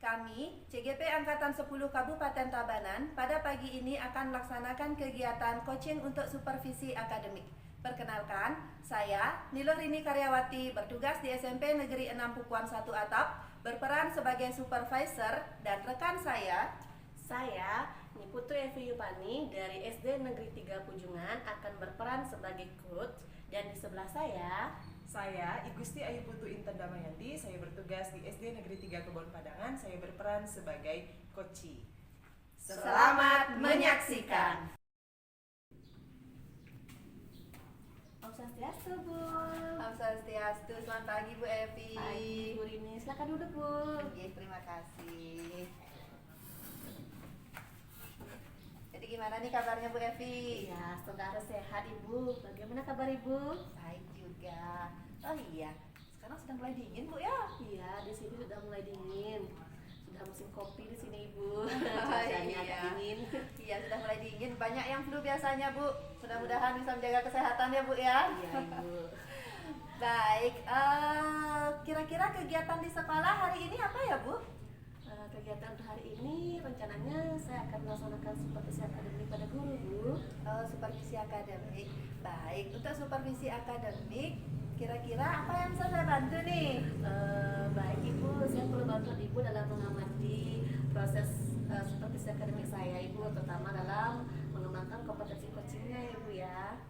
Kami, CGP Angkatan 10 Kabupaten Tabanan, pada pagi ini akan melaksanakan kegiatan coaching untuk supervisi akademik. Perkenalkan, saya Nilorini Karyawati, bertugas di SMP Negeri 6 Pupuan 1 Atap, berperan sebagai supervisor, dan rekan saya Niputu Evi Yupani dari SD Negeri 3 Pujungan akan berperan sebagai coach, dan di sebelah saya, Igusti Ayu Putu Intan Damayanti, saya bertugas di SD Negeri 3 Kebon Padangan, saya berperan sebagai coachi. Selamat menyaksikan. Om Swastiastu, Bu. Om Swastiastu, selamat pagi Bu Evi. Pagi, Bu Rini. Silakan duduk, Bu. Oke, terima kasih. Jadi gimana nih kabarnya Bu Evi? Ya, saudara sehat, Ibu. Bagaimana kabar Ibu? Baik juga. Oh iya, sekarang sudah mulai dingin Bu ya? Iya, di sini sudah mulai dingin. Sudah musim kopi di sini, Ibu. Iya. Agak dingin. Iya, sudah mulai dingin. Banyak yang flu biasanya Bu. Mudah-mudahan bisa menjaga kesehatan ya Bu ya. Iya, Ibu. Baik, kira-kira kegiatan di sekolah hari ini apa ya Bu? Kegiatan untuk hari ini rencananya saya akan melaksanakan supervisi akademik pada guru, Bu. Supervisi akademik. Baik, untuk supervisi akademik, kira-kira apa yang bisa saya bantu nih? Baik Ibu, saya perlu bantuan Ibu dalam mengamati proses supervisi akademik saya, Ibu, terutama dalam mengembangkan kompetensi coachingnya, Ibu ya.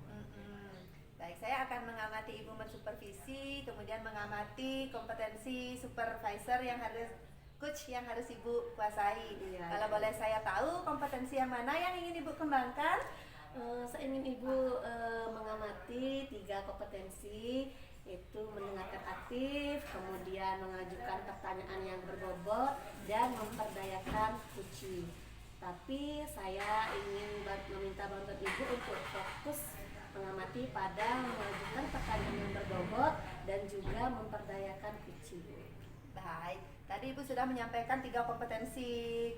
Baik, saya akan mengamati Ibu mensupervisi, kemudian mengamati kompetensi supervisor yang harus coach yang harus Ibu kuasai. Iya, Kalau boleh saya tahu kompetensi yang mana yang ingin Ibu kembangkan? Saya ingin Ibu mengamati 3 kompetensi, yaitu mendengarkan aktif, kemudian mengajukan pertanyaan yang berbobot, dan memperdayakan coaching. Tapi saya ingin meminta bantuan Ibu untuk fokus mengamati pada mengajukan pertanyaan yang berbobot dan juga memperdayakan coaching. Baik, tadi Ibu sudah menyampaikan 3 kompetensi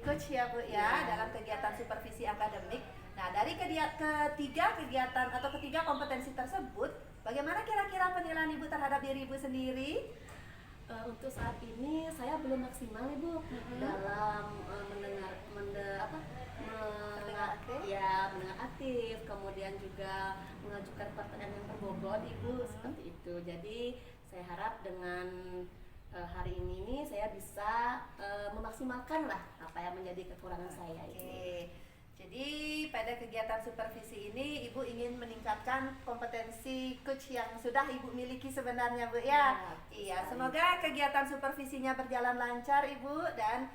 coach ya Bu ya, dalam kegiatan supervisi akademik. Nah, dari ketiga kegiatan atau ketiga kompetensi tersebut, bagaimana kira-kira penilaian Ibu terhadap diri Ibu sendiri? Untuk saat ini saya belum maksimal, Ibu, dalam mendengar aktif, kemudian juga mengajukan pertanyaan yang berbobot, Ibu, seperti itu. Jadi saya harap dengan hari ini saya bisa memaksimalkan lah apa yang menjadi kekurangan saya. Oke. Jadi pada kegiatan supervisi ini Ibu ingin meningkatkan kompetensi coach yang sudah Ibu miliki sebenarnya Bu ya. Iya, semoga kegiatan supervisinya berjalan lancar Ibu, dan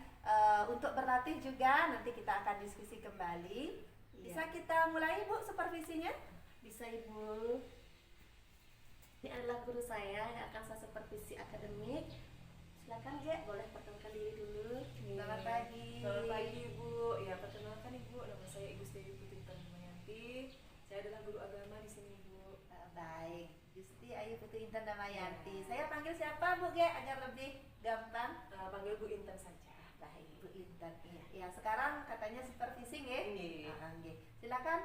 untuk berlatih juga nanti kita akan diskusi kembali. Bisa kita mulai Bu supervisinya? Bisa, Ibu. Ini adalah guru saya yang akan saya supervisi akademik. Silakan, Ge, boleh perkenalkan diri dulu. Selamat pagi. Selamat pagi Ibu. Ya, perkenalkan Ibu, nama saya Igusti Ayu Putu Intan Damayanti. Saya adalah guru agama di sini, Ibu. Baik, Gusti Ayu Putu Intan Damayanti. Saya panggil siapa Bu Ge agar lebih gampang? Panggil Bu Intan saja. Baik, Bu Intan. Iya. Ya, sekarang katanya supervisi nggih? Nggih. Silakan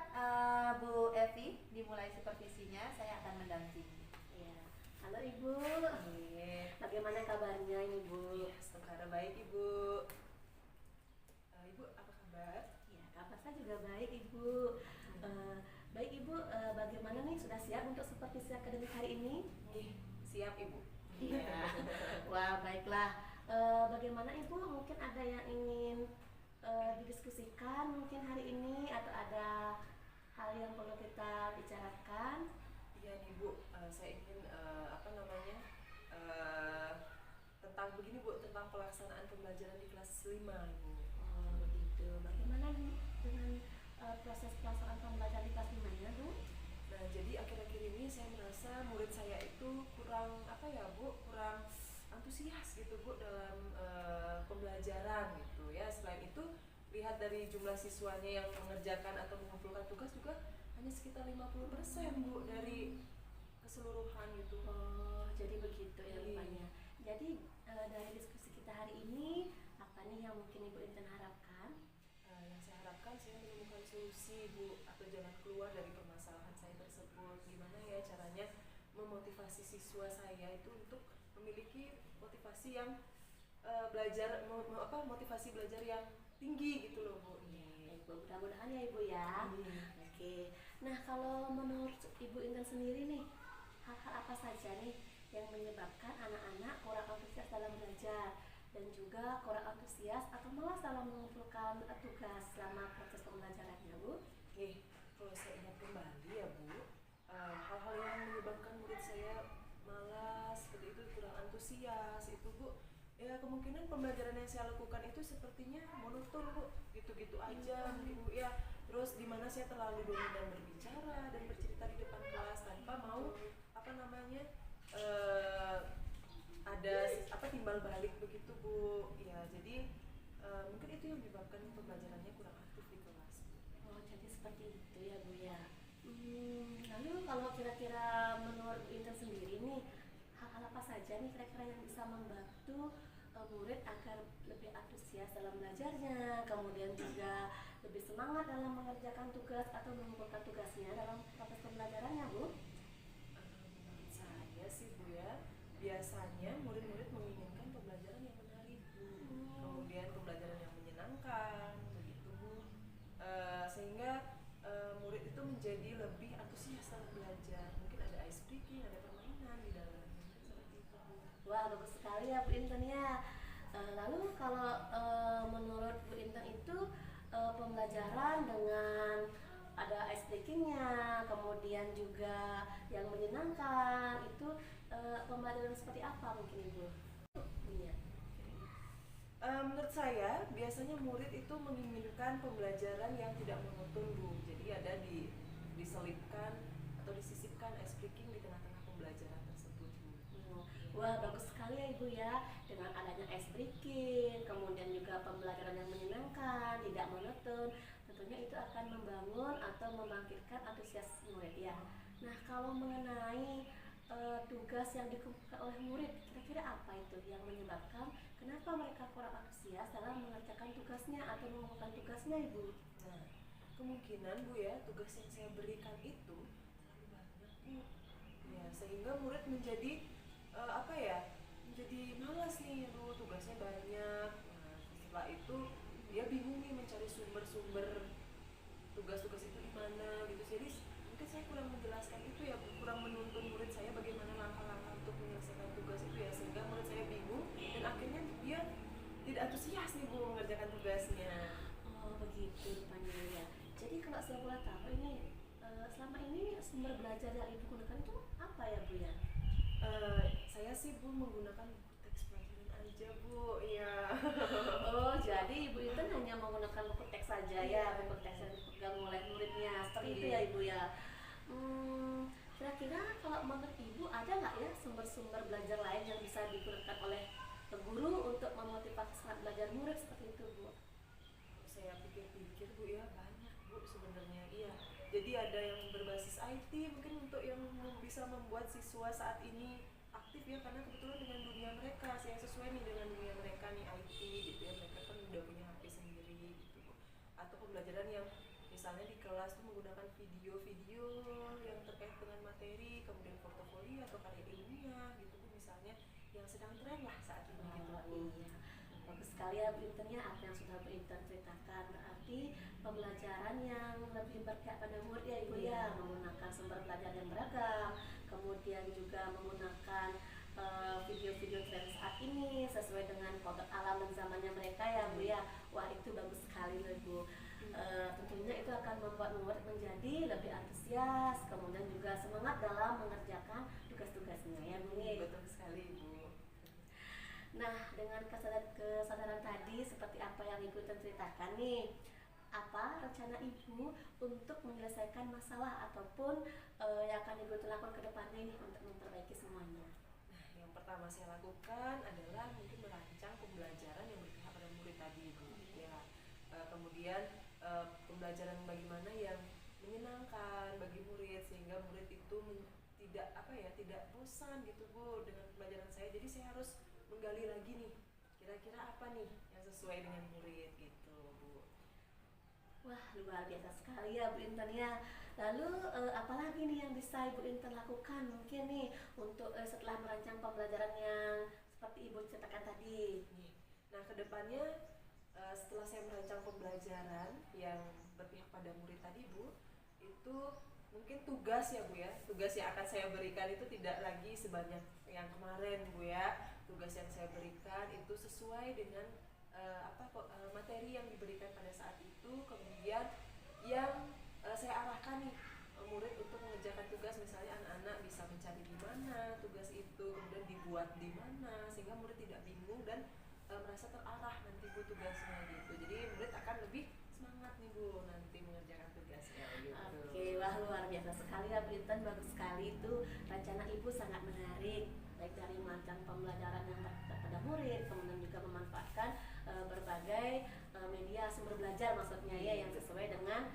Bu Evi dimulai supervisinya, saya akan mendampingi. Ya. Halo Ibu. Bagaimana kabarnya Ibu? Iya, sekarang baik Ibu. Ibu apa kabar? Ya, kabar saya juga baik Ibu. Baik Ibu, bagaimana nih, sudah siap untuk supervisi akademik hari ini? Siap Ibu. Iya. Wah, baiklah. Bagaimana Ibu, mungkin ada yang ingin didiskusikan mungkin hari ini, atau ada hal yang perlu kita bicarakan? Iya nih Bu, saya ingin tentang begini Bu, tentang pelaksanaan pembelajaran di kelas 5 Ibu. Oh, begitu. Bagaimana dengan proses pelaksanaan pembelajaran di kelas 5-nya, Bu? Nah, jadi akhir-akhir ini saya merasa murid saya itu kurang kurang antusias gitu Bu dalam pembelajaran gitu ya. Selain itu, lihat dari jumlah siswanya yang mengerjakan atau mengumpulkan tugas juga hanya sekitar 50% Bu dari keseluruhan gitu. Oh, jadi begitu ya rupanya. Jadi dari diskusi kita hari ini, apa nih yang mungkin Ibu Intan harapkan? Yang saya harapkan saya menemukan solusi Bu, atau jalan keluar dari permasalahan saya tersebut. Gimana ya caranya memotivasi siswa saya itu untuk memiliki motivasi yang belajar motivasi belajar yang tinggi gitu loh Bu. Baik, Bu. Mudah-mudahan ya Ibu ya. Oke. Nah, kalau menurut Ibu Intan sendiri nih, hal-hal apa saja nih yang menyebabkan anak-anak kurang antusias dalam belajar dan juga kurang antusias atau malas dalam mengumpulkan tugas selama proses pembelajarannya, Bu? Oke, kalau saya ingat kembali ya Bu, hal-hal yang menyebabkan murid saya malas seperti itu, kurang antusias itu Bu, ya kemungkinan pembelajaran yang saya lakukan itu sepertinya monoton Bu, gitu-gitu aja mungkin Bu ya. Terus dimana saya terlalu dominan berbicara dan bercerita di depan kelas tanpa mau ada timbal balik begitu Bu ya. Jadi mungkin itu yang menyebabkan pembelajarannya kurang aktif di kelas. Oh, jadi seperti itu ya Bu ya. Lalu kalau kira-kira menurut Bu Intan sendiri nih, hal-hal apa saja nih kira-kira yang bisa membantu murid agar lebih antusias dalam belajarnya, kemudian juga lebih semangat dalam mengerjakan tugas atau mengumpulkan tugasnya dalam proses pembelajarannya, Bu? Menurut saya sih Bu ya, biasanya murid-murid menginginkan pembelajaran yang menarik Bu, kemudian pembelajaran yang menyenangkan begitu Bu. Sehingga murid itu menjadi lebih antusias dalam belajar. Mungkin ada ice breaking, ada permainan di dalamnya seperti itu Bu. Wah, bagus sekali ya Bu Intan ya. Lalu kalau menurut Bu Intan itu pembelajaran dengan ada ice breakingnya, kemudian juga yang menyenangkan itu pembelajaran seperti apa mungkin Ibu? Iya. Menurut saya biasanya murid itu menginginkan pembelajaran yang tidak monoton Bu. Jadi ada diselipkan atau disisipkan ice breaking di tengah-tengah pembelajaran tersebut Bu. Wah, bagus sekali ya Ibu ya. Dengan adanya ice breaking, kemudian juga pembelajaran yang menyenangkan, tidak monoton, tentunya itu akan membangun atau membangkitkan antusias murid ya. Nah, kalau mengenai tugas yang dikumpulkan oleh murid, kira-kira apa itu yang menyebabkan kenapa mereka kurang antusias dalam mengerjakan tugasnya atau mengumpulkan tugasnya Ibu? Nah, kemungkinan Bu ya, tugas yang saya berikan itu terlalu banyak Bu. Ya, sehingga murid menjadi menjadi malas nih Bu, tugasnya banyak. Nah, setelah itu dia bingung nih mencari sumber-sumber tugas-tugas itu di mana gitu. Jadi mungkin saya kurang menjelaskan itu ya Bu, kurang menuntun murid saya bagaimana langkah-langkah untuk menyelesaikan tugas itu ya, sehingga murid saya bingung dan akhirnya dia tidak antusias nih Bu mengerjakan tugasnya. Oh, begitu rupanya ya. Jadi kalau saya boleh tahu ini selama ini sumber belajar yang Ibu gunakan itu apa ya Bu ya? Saya sih Bu menggunakan buku teks pelajaran aja Bu, iya. Oh, jadi Ibu itu hanya menggunakan buku teks saja ya, buku teks yang dipegang oleh muridnya, seperti itu ya Ibu ya. Kira-kira kalau menurut Ibu ada nggak ya sumber-sumber belajar lain yang bisa digunakan oleh guru untuk memotivasi semangat belajar murid seperti itu Bu? Saya pikir-pikir Bu ya, banyak Bu sebenarnya, iya. Jadi ada yang berbasis IT mungkin untuk yang bisa membuat siswa saat ini aktif ya, karena kebetulan dengan dunia mereka saya sesuai nih dengan dunia mereka nih IT gitu ya, mereka kan udah punya HP sendiri gitu Bu. Atau pembelajaran yang misalnya di kelas tuh menggunakan video-video yang terkait dengan materi, kemudian portofolio atau karya ilmiah gitu Bu, misalnya yang sedang tren lah saat ini gitu Bu. Iya, bagus sekali ya Bu Intan ya, apa yang sudah Bu Intan ceritakan. Berarti pembelajaran yang lebih berpihak pada murid ya Ibu ya, menggunakan sumber belajar yang beragam, kemudian juga menggunakan video-video tren saat ini sesuai dengan kodok alam dan zamannya mereka ya Bu ya. Wah, itu bagus sekali loh Bu. Tentunya itu akan membuat murid menjadi lebih antusias, kemudian juga semangat dalam mengerjakan tugas-tugasnya ya Bu. Betul sekali Bu. Nah, dengan kesadaran tadi seperti apa yang Ibu ceritakan nih, apa rencana Ibu untuk menyelesaikan masalah ataupun yang akan Ibu lakukan ke depannya ini untuk memperbaiki semuanya? Nah, yang pertama saya lakukan adalah mungkin merancang pembelajaran yang berpihak pada murid tadi Bu. Ya, kemudian pembelajaran bagaimana yang menyenangkan bagi murid sehingga murid itu tidak bosan gitu Bu dengan pembelajaran saya. Jadi saya harus menggali lagi nih, kira-kira apa nih yang sesuai dengan murid gitu Bu. Wah, luar biasa sekali ya Bu Intan ya. Lalu apalagi nih yang bisa Ibu Intan lakukan mungkin nih untuk setelah merancang pembelajaran yang seperti Ibu ceritakan tadi? Nah, kedepannya setelah saya merancang pembelajaran yang berpihak pada murid tadi Bu, itu mungkin tugas ya Bu ya, tugas yang akan saya berikan itu tidak lagi sebanyak yang kemarin Bu ya. Tugas yang saya berikan itu sesuai dengan materi yang diberikan pada saat itu, kemudian yang saya arahkan nih murid untuk mengerjakan tugas, misalnya anak-anak bisa mencari di mana tugas itu, kemudian dibuat di mana, sehingga murid tidak bingung dan merasa terarah nanti Bu tugasnya gitu. Jadi murid akan lebih semangat nih Bu nanti mengerjakan tugasnya gitu. Oke, wah luar biasa sekali ya Bu Intan, bagus sekali itu rencana Ibu sangat menarik, baik dari merancang pembelajaran yang pada murid, kemudian juga memanfaatkan berbagai media sumber belajar maksudnya ya, yang sesuai dengan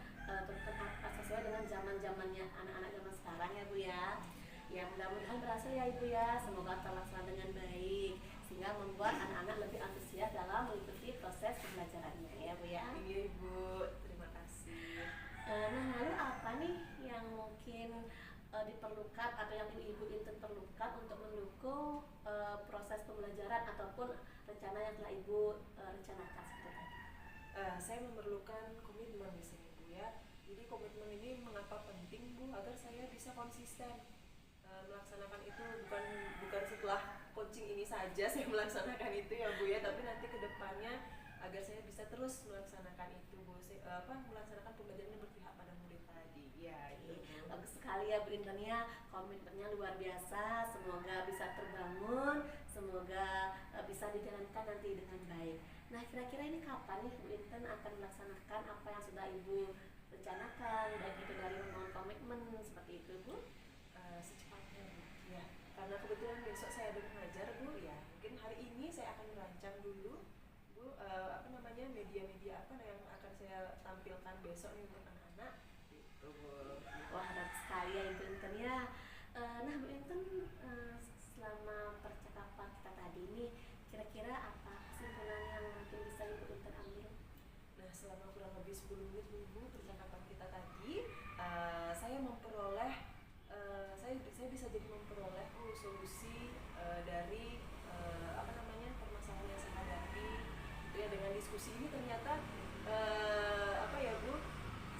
zaman-zamannya anak-anak zaman sekarang ya Bu ya. Ya mudah-mudahan berhasil ya Ibu ya, semoga terlaksana dengan baik sehingga membuat anak-anak lebih antusias dalam mengikuti proses pembelajarannya ya Bu ya. Iya Ibu, terima kasih. Nah lalu apa nih yang mungkin diperlukan atau yang Ibu Intan perlukan untuk mendukung proses pembelajaran ataupun rencana yang telah Ibu rencanakan seperti tadi? Saya memerlukan komitmen di sini Bu ya. Jadi komitmen ini mengapa penting Bu? Agar saya bisa konsisten melaksanakan itu, bukan setelah coaching ini saja saya melaksanakan itu ya Bu ya, tapi nanti kedepannya agar saya bisa terus melaksanakan itu Bu, melaksanakan pembelajaran yang berpihak pada murid tadi ya itu. Bagus sekali ya Bu Intan ya, komitmennya luar biasa, semoga bisa terbangun, semoga bisa dijalankan nanti dengan baik. Nah kira-kira ini kapan nih Bu Intan akan melaksanakan apa yang sudah Ibu rencanakan, baik itu dari membangun komitmen seperti itu Bu? Secepatnya Bu ya, karena kebetulan besok saya ada mengajar Bu ya, mungkin hari ini saya akan merancang dulu Bu media-media apa yang akan saya tampilkan besok nih untuk anak-anak gitu Bu. Wah bagus sekali ya Ibu Intan ya. Nah Bu Intan, selama percakapan kita tadi ini kira-kira apa kesimpulan yang mungkin bisa Ibu Intan ambil? Nah selama kurang lebih 10 menit Bu percakapan kita tadi, saya memperoleh saya bisa jadi memperoleh solusi dari permasalahan yang saya hadapi. Ya dengan diskusi ini ternyata Bu,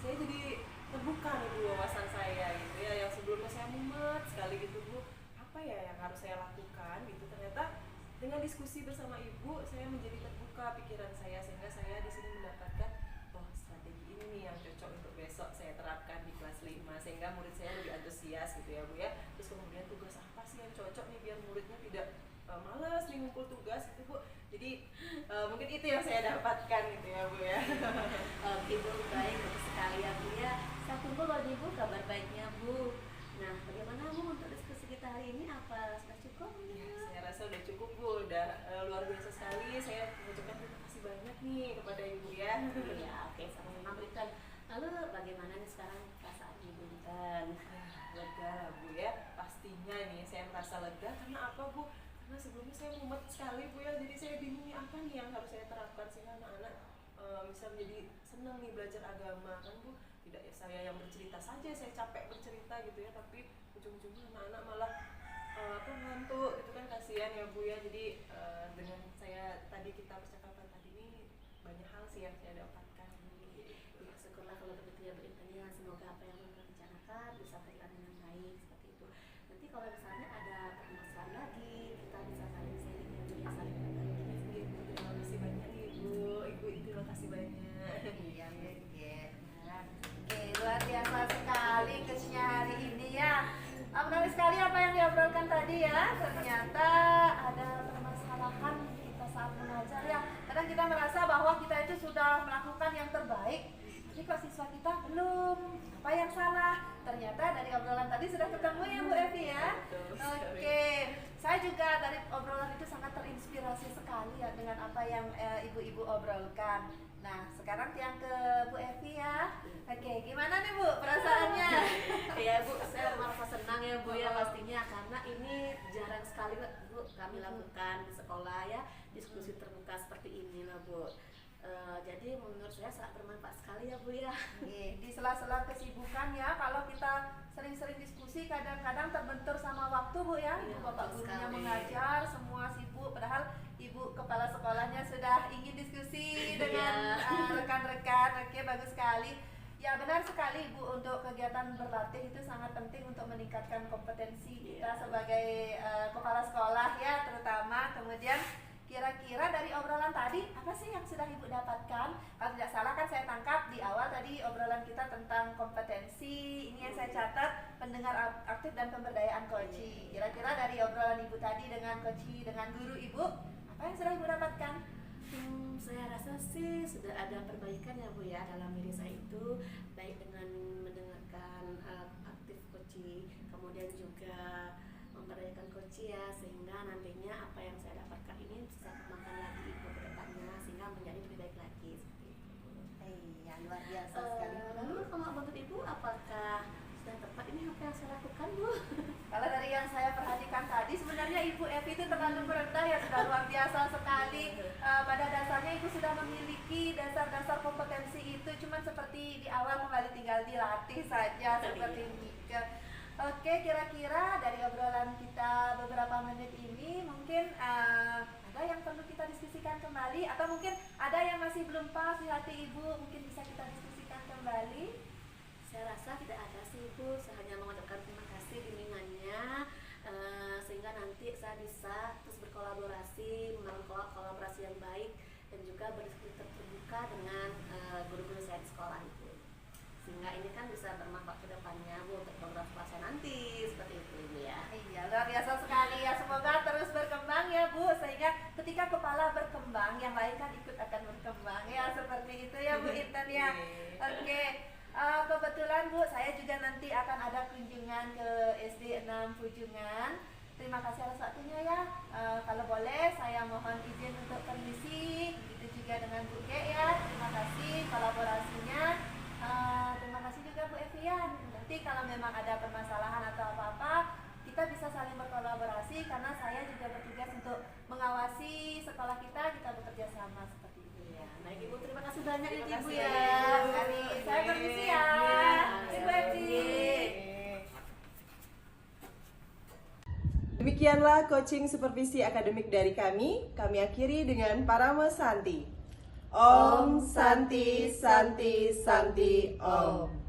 saya jadi terbuka nih Bu wawasan saya gitu ya, yang sebelumnya saya mumet sekali gitu Bu, apa ya yang harus saya lakukan gitu. Ternyata dengan diskusi bersama Ibu saya menjadi terbuka pikiran saya, sehingga saya di sini mendapatkan strategi ini nih yang cocok untuk besok saya terapkan di kelas 5 sehingga murid saya lebih antusias gitu ya Bu ya. Terus kemudian tugas apa sih yang cocok nih biar muridnya tidak malas nih ngumpul tugas gitu Bu. Jadi mungkin itu yang saya dapatkan gitu ya Bu ya. Oke Bu, baik, bagus sekali ya Bu ya. Saya tunggu loh nih Bu kabar baiknya Bu. Nah bagaimana Bu untuk diskusi kita hari ini, apa sudah cukup? Ya, saya rasa udah cukup Bu, udah luar biasa sekali. Saya mengucapkan terima kasih banyak nih kepada Ibu ya. Iya, oke, sama-sama Bu Intan. Lalu bagaimana nih sekarang perasaan Ibu Intan? Lega lah Bu ya, pastinya nih saya merasa lega. Karena apa Bu? Karena sebelumnya saya mumet sekali Bu ya, jadi saya bingung nih apa nih yang harus saya terapkan sehingga anak-anak bisa menjadi senang nih belajar agama kan Bu. Tidak ya saya yang bercerita saja, saya capek bercerita gitu ya, tapi ujung-ujungnya anak-anak malah ngantuk gitu kan, kasihan ya Bu ya. Jadi dengan saya tadi kita percakapan tadi ini banyak hal sih yang saya dapatkan gitu. Ya, syukurlah kalau begitu ya Bu Intan ya. Semoga apa yang Ibu rencanakan bisa berjalan dengan baik seperti itu. Nanti kalau misalnya ada permasalahan lagi, kita bisa saling sharing ya Bu ya, saling berbagi. Ibu terima kasih banyak nih Ibu terima kasih banyak. Iya, Oke, luar biasa sekali coachnya hari ini ya. Menarik sekali apa yang diobrolkan tadi ya. Ternyata ada permasalahan kita saat mengajar ya. Kadang kita merasa bahwa kita itu sudah melakukan yang terbaik, tapi kok siswa kita belum. Apa yang salah? Ternyata dari obrolan tadi sudah ketemu ya Bu Evi ya. Oke, saya juga dari obrolan itu sangat terinspirasi sekali ya dengan apa yang ibu-ibu obrolkan. Nah, sekarang yang ke Bu Evi ya. Oke, gimana nih Bu perasaannya? Ya Bu, saya merasa senang ya Bu ya pastinya, karena ini jarang sekali Bu kami lakukan di sekolah ya, diskusi terbuka seperti ini lah Bu. Jadi menurut saya sangat bermanfaat sekali ya Bu ya. Di sela-sela kesibukan ya, kalau kita sering-sering diskusi kadang-kadang terbentur sama waktu Bu ya. Iya, Bapak betul gurunya sekali. mengajar, semua sibuk, padahal Ibu Kepala kepala sekolahnya sudah ingin diskusi dengan rekan-rekan. Oke, bagus sekali. Ya benar sekali Bu, untuk kegiatan berlatih itu sangat penting untuk meningkatkan kompetensi kita sebagai kepala sekolah ya terutama. Kemudian kira-kira dari obrolan tadi apa sih yang sudah Ibu dapatkan? Kalau tidak salah kan saya tangkap di awal tadi obrolan kita tentang kompetensi. Ini yang saya catat, pendengar aktif dan pemberdayaan Koci. Kira-kira dari obrolan Ibu tadi dengan Koci, dengan guru Ibu, apa yang sudah Ibu dapatkan? Saya rasa sih sudah ada perbaikan ya Bu ya dalam diri saya itu, baik dengan mendengarkan aktif Koci, kemudian juga memperdayakan Koci ya, sehingga nantinya apa yang saya dapatkan ini saya kembangkan lagi Ibu ke depannya sehingga menjadi lebih baik lagi seperti itu. Iya, luar biasa sekali. Lalu kalau menurut Ibu apakah sudah tepat ini apa yang saya lakukan Bu? Kalau dari yang saya perhatikan tadi, sebenarnya Ibu Evi itu terlalu merendah ya, sudah luar biasa sekali. Pada dasarnya Ibu sudah memiliki dasar-dasar kompetensi itu, cuman seperti di awal kembali tinggal dilatih saja seperti ini. Oke, kira-kira dari obrolan kita beberapa menit ini mungkin ada yang perlu kita diskusikan kembali, atau mungkin ada yang masih belum pas di hati Ibu, mungkin bisa kita diskusikan kembali. Saya rasa tidak ada sih Ibu, saya hanya mengucapkan terima kasih bimbingannya, sehingga nanti saya bisa terus berkolaborasi, membangun kolaborasi yang baik dan juga berdiskusi terbuka dengan guru-guru saya di sekolah itu, sehingga ini kan bisa bermanfaat ke depannya Bu untuk program sekolah saya nanti, seperti itu Ibu ya. Iya, luar biasa sekali ya, semoga terus berkembang ya Bu, sehingga ketika kepala berkembang yang lain kan ikut akan berkembang ya, seperti itu ya Bu Intan ya. Oke. Kebetulan Bu, saya juga nanti akan ada kunjungan ke SD 6 Pujungan. Terima kasih atas waktunya ya. Kalau boleh saya mohon izin untuk permisi. Begitu juga dengan Bu Ge ya. Terima kasih kolaborasinya. Terima kasih juga Bu Evi ya. Nanti kalau memang ada permasalahan atau apa-apa, kita bisa saling berkolaborasi karena saya juga bertugas untuk mengawasi sekolah kita bekerja sama seperti itu ya. Baik Ibu, terima kasih banyak Terima Ibu kasih. ya. Saya permisi ya. Ibu Evi. Demikianlah coaching supervisi akademik dari kami. Kami akhiri dengan Parama Santi. Om Santi Santi Santi Om.